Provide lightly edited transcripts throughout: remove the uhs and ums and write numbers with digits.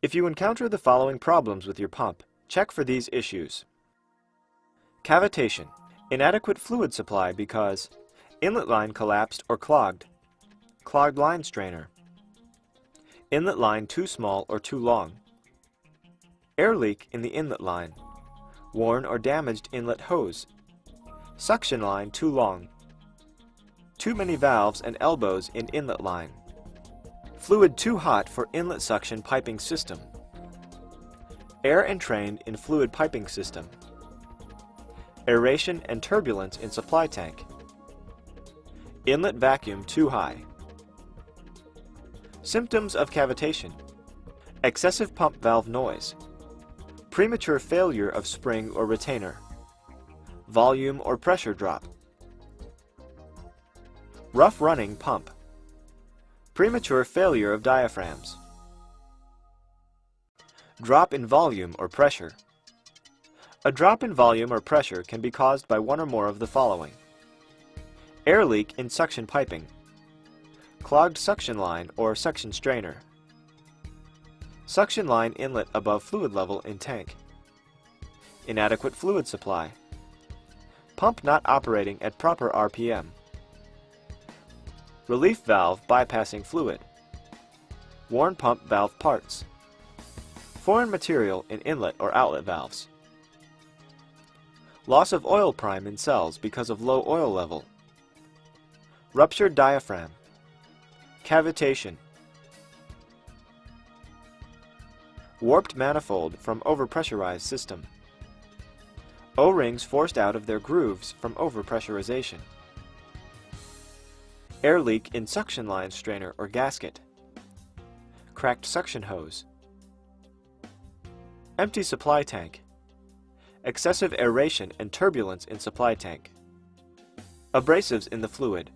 If you encounter the following problems with your pump, check for these issues. Cavitation. Inadequate fluid supply because inlet line collapsed or clogged. Clogged line strainer. Inlet line too small or too long. Air leak in the inlet line. Worn or damaged inlet hose. Suction line too long. Too many valves and elbows in inlet line. Fluid too hot for inlet suction piping system. Air entrained in fluid piping system. Aeration and turbulence in supply tank. Inlet vacuum too high. Symptoms of cavitation. Excessive pump valve noise. Premature failure of spring or retainer. Volume or pressure drop. Rough running pump. Premature failure of diaphragms. Drop in volume or pressure. A drop in volume or pressure can be caused by one or more of the following. Air leak in suction piping. Clogged suction line or suction strainer. Suction line inlet above fluid level in tank. Inadequate fluid supply. Pump not operating at proper RPM. Relief valve bypassing fluid. Worn pump valve parts. Foreign material in inlet or outlet valves. Loss of oil prime in cells because of low oil level. Ruptured diaphragm. Cavitation. Warped manifold from overpressurized system. O-rings forced out of their grooves from overpressurization. Air leak in suction line strainer or gasket. Cracked suction hose. Empty supply tank. Excessive aeration and turbulence in supply tank. Abrasives in the fluid.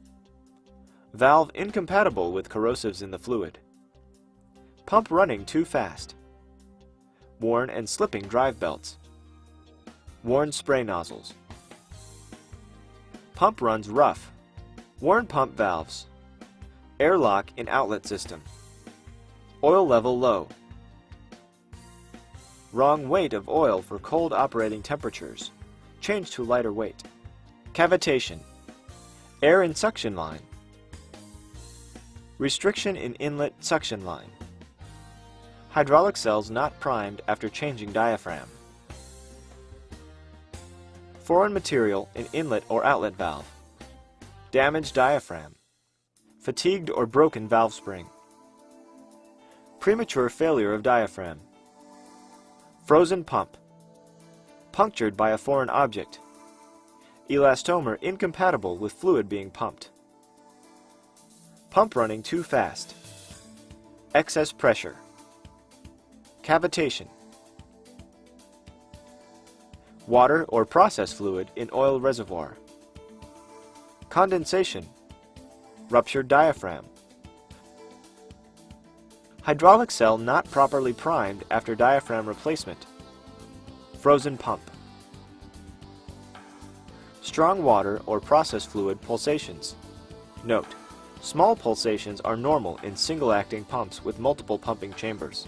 Valve incompatible with corrosives in the fluid. Pump running too fast. Worn and slipping drive belts. Worn spray nozzles. Pump runs rough. Worn pump valves. Airlock in outlet system. Oil level low. Wrong weight of oil for cold operating temperatures. Change to lighter weight. Cavitation. Air in suction line. Restriction in inlet suction line. Hydraulic cells not primed after changing diaphragm. Foreign material in inlet or outlet valve. Damaged diaphragm. Fatigued or broken valve spring. Premature failure of diaphragm. Frozen pump. Punctured by a foreign object. Elastomer incompatible with fluid being pumped. Pump running too fast. Excess pressure. Cavitation. Water or process fluid in oil reservoir. Condensation. Ruptured diaphragm. Hydraulic cell not properly primed after diaphragm replacement. Frozen pump. Strong water or process fluid pulsations. Note: small pulsations are normal in single-acting pumps with multiple pumping chambers.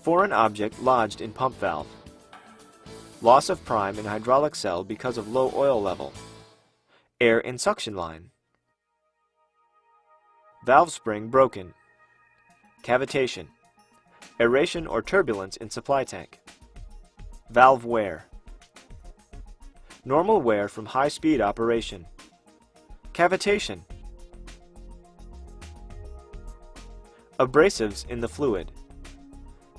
Foreign object lodged in pump valve. Loss of prime in hydraulic cell because of low oil level. Air in suction line. Valve spring broken. Cavitation. Aeration or turbulence in supply tank. Valve wear. Normal wear from high-speed operation. Cavitation. Abrasives in the fluid.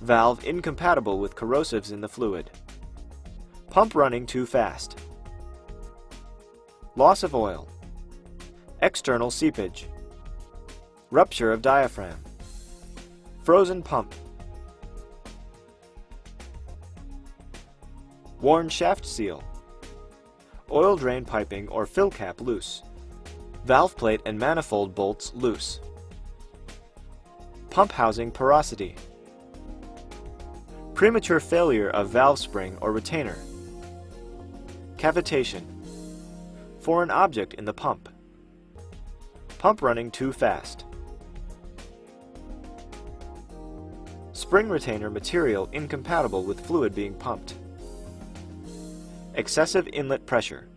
Valve incompatible with corrosives in the fluid. Pump running too fast. Loss of oil. External seepage. Rupture of diaphragm. Frozen pump. Worn shaft seal. Oil drain piping or fill cap loose. Valve plate and manifold bolts loose. Pump housing porosity. Premature failure of valve spring or retainer. Cavitation. Foreign object in the pump. Pump running too fast. Spring retainer material incompatible with fluid being pumped. Excessive inlet pressure.